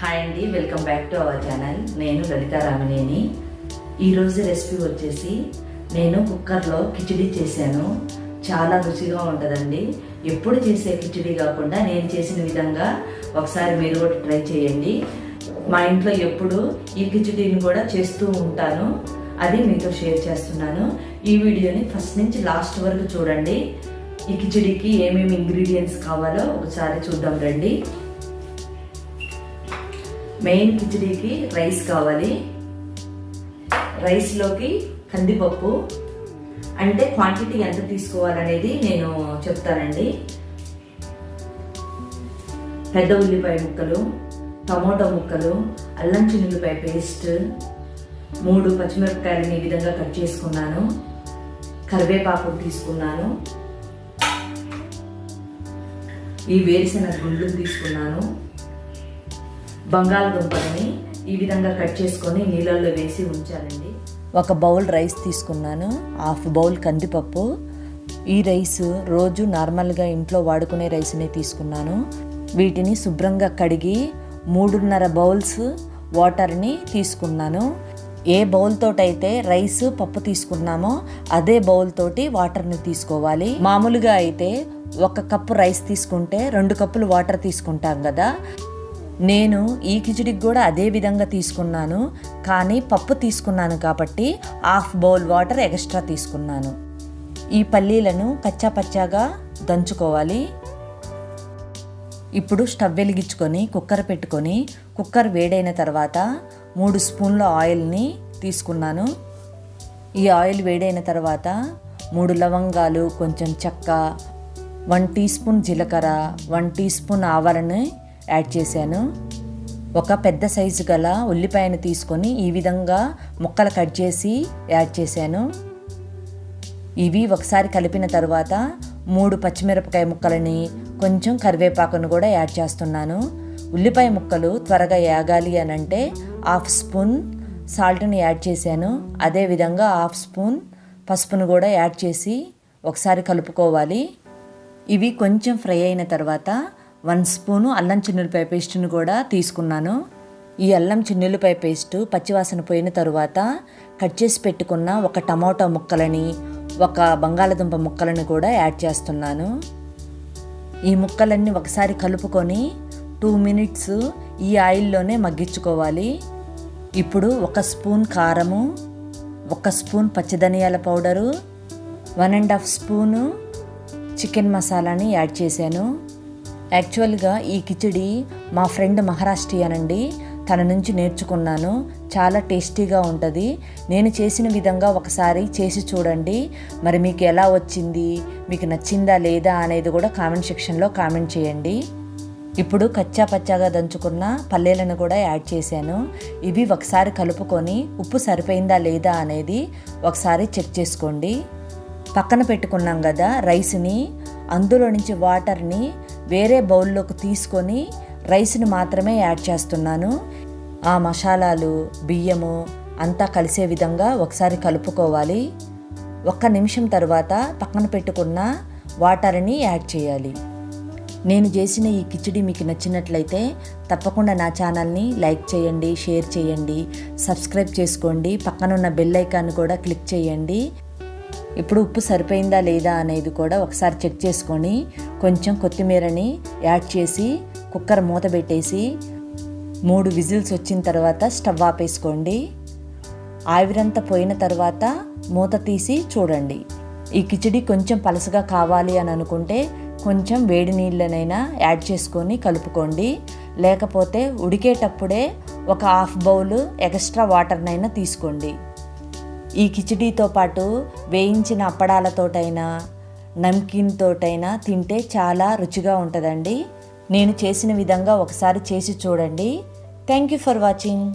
Hi అండి, welcome back to our channel. నేను లలితా రామినేని. ఈరోజు రెసిపీ వచ్చేసి నేను కుక్కర్లో కిచిడి చేశాను. చాలా రుచిగా ఉంటుందండి. ఎప్పుడు చేసే కిచిడి కాకుండా నేను చేసిన విధంగా ఒకసారి మీరు కూడా ట్రై చేయండి. మా ఇంట్లో ఎప్పుడు ఈ కిచిడిని కూడా చేస్తూ ఉంటాను. అది మీతో షేర్ చేస్తున్నాను. ఈ వీడియోని ఫస్ట్ నుంచి లాస్ట్ వరకు చూడండి. ఈ కిచిడికి ఏమేమి ఇంగ్రీడియంట్స్ కావాలో ఒకసారి చూద్దాం రండి. మెయిన్ కిచిడికి రైస్ కావాలి. రైస్లోకి కందిపప్పు, అంటే క్వాంటిటీ ఎంత తీసుకోవాలనేది నేను చెప్తానండి. పెద్ద ఉల్లిపాయ ముక్కలు, టమోటా ముక్కలు, అల్లం చిన్నులపాయ పేస్ట్, 3 పచ్చిమిరపకాయలని ఈ విధంగా కట్ చేసుకున్నాను. కరివేపాకు తీసుకున్నాను. ఈ వేరుశనగ గుండ్లు తీసుకున్నాను. బంగాళదుంపలని ఈ విధంగా కట్ చేసుకొని నీళ్ళల్లో వేసి ఉంచానండి. ఒక బౌల్ రైస్ తీసుకున్నాను. హాఫ్ బౌల్ కందిపప్పు. ఈ రైస్ రోజు నార్మల్గా ఇంట్లో వాడుకునే రైస్నే తీసుకున్నాను. వీటిని శుభ్రంగా కడిగి 3.5 బౌల్స్ వాటర్ని తీసుకున్నాను. ఏ బౌల్ తోటైతే రైస్ పప్పు తీసుకున్నామో అదే బౌల్ తోటి వాటర్ని తీసుకోవాలి. మామూలుగా అయితే 1 కప్పు రైస్ తీసుకుంటే 2 కప్పులు వాటర్ తీసుకుంటాం కదా. నేను ఈ కిచిడికి కూడా అదే విధంగా తీసుకున్నాను, కానీ పప్పు తీసుకున్నాను కాబట్టి హాఫ్ బౌల్ వాటర్ ఎక్స్ట్రా తీసుకున్నాను. ఈ పల్లీలను కచ్చా పచ్చాగా దంచుకోవాలి. ఇప్పుడు స్టవ్ వెలిగించుకొని కుక్కర్ పెట్టుకొని కుక్కర్ వేడైన తర్వాత 3 స్పూన్ల ఆయిల్ని తీసుకున్నాను. ఈ ఆయిల్ వేడైన తర్వాత 3 లవంగాలు, కొంచెం చెక్క, 1 టీ స్పూన్ జీలకర్ర, 1 టీ స్పూన్ ఆవాలని యాడ్ చేశాను. ఒక పెద్ద సైజు గల ఉల్లిపాయను తీసుకొని ఈ విధంగా ముక్కలు కట్ చేసి యాడ్ చేశాను. ఇవి ఒకసారి కలిపిన తర్వాత 3 పచ్చిమిరపకాయ ముక్కలని, కొంచెం కరివేపాకును కూడా యాడ్ చేస్తున్నాను. ఉల్లిపాయ ముక్కలు త్వరగా యాగాలి అని అంటే హాఫ్ స్పూన్ సాల్ట్ని యాడ్ చేశాను. అదేవిధంగా హాఫ్ స్పూన్ పసుపును కూడా యాడ్ చేసి ఒకసారి కలుపుకోవాలి. ఇవి కొంచెం ఫ్రై అయిన తర్వాత 1 స్పూను అల్లం చిన్నులపాయ పేస్ట్ను కూడా తీసుకున్నాను. ఈ అల్లం చిన్నులపాయ పేస్ట్ పచ్చివాసన పోయిన తరువాత కట్ చేసి పెట్టుకున్న 1 టమోటా ముక్కలని, 1 బంగాళదుంప ముక్కలను కూడా యాడ్ చేస్తున్నాను. ఈ ముక్కలన్నీ ఒకసారి కలుపుకొని 2 మినిట్స్ ఈ ఆయిల్లోనే మగ్గించుకోవాలి. ఇప్పుడు 1 స్పూన్ కారము, 1 స్పూన్ పచ్చిధనియాల పౌడరు, 1.5 స్పూను చికెన్ మసాలాని యాడ్ చేశాను. యాక్చువల్గా ఈ కిచిడి మా ఫ్రెండ్ మహారాష్ట్రియన్ అండి, తన నుంచి నేర్చుకున్నాను. చాలా టేస్టీగా ఉంటుంది. నేను చేసిన విధంగా ఒకసారి చేసి చూడండి. మరి మీకు ఎలా వచ్చింది, మీకు నచ్చిందా లేదా అనేది కూడా కామెంట్ సెక్షన్లో కామెంట్ చేయండి. ఇప్పుడు కచ్చా పచ్చాగా దంచుకున్న పల్లీలను కూడా యాడ్ చేశాను. ఇవి ఒకసారి కలుపుకొని ఉప్పు సరిపోయిందా లేదా అనేది ఒకసారి చెక్ చేసుకోండి. పక్కన పెట్టుకున్నాం కదా రైస్ని, అందులో నుంచి వాటర్ని వేరే బౌల్లోకి తీసుకొని రైస్ని మాత్రమే యాడ్ చేస్తున్నాను. ఆ మసాలాలు, బియ్యము అంతా కలిసే విధంగా ఒకసారి కలుపుకోవాలి. 1 నిమిషం తర్వాత పక్కన పెట్టుకున్న వాటర్ని యాడ్ చేయాలి. నేను చేసిన ఈ కిచిడి మీకు నచ్చినట్లయితే తప్పకుండా నా ఛానల్ని లైక్ చేయండి, షేర్ చేయండి, సబ్స్క్రైబ్ చేసుకోండి. పక్కనున్న బెల్ ఐకాన్ కూడా క్లిక్ చేయండి. ఇప్పుడు ఉప్పు సరిపోయిందా లేదా అనేది కూడా ఒకసారి చెక్ చేసుకొని కొంచెం కొత్తిమీరని యాడ్ చేసి కుక్కర్ మూత పెట్టేసి 3 విజిల్స్ వచ్చిన తర్వాత స్టవ్ ఆపేసుకోండి. ఆవిరంతా పోయిన తర్వాత మూత తీసి చూడండి. ఈ కిచిడి కొంచెం పలసగా కావాలి అని అనుకుంటే కొంచెం వేడి నీళ్ళనైనా యాడ్ చేసుకొని కలుపుకోండి. లేకపోతే ఉడికేటప్పుడే ఒక హాఫ్ బౌల్ ఎక్స్ట్రా వాటర్నైనా తీసుకోండి. ఈ కిచిడీతో పాటు వేయించిన అప్పడాలతోటైనా నమ్కీన్ తోటైనా తింటే చాలా రుచిగా ఉంటుందండి. నేను చేసిన విధంగా ఒకసారి చేసి చూడండి. Thank you for watching.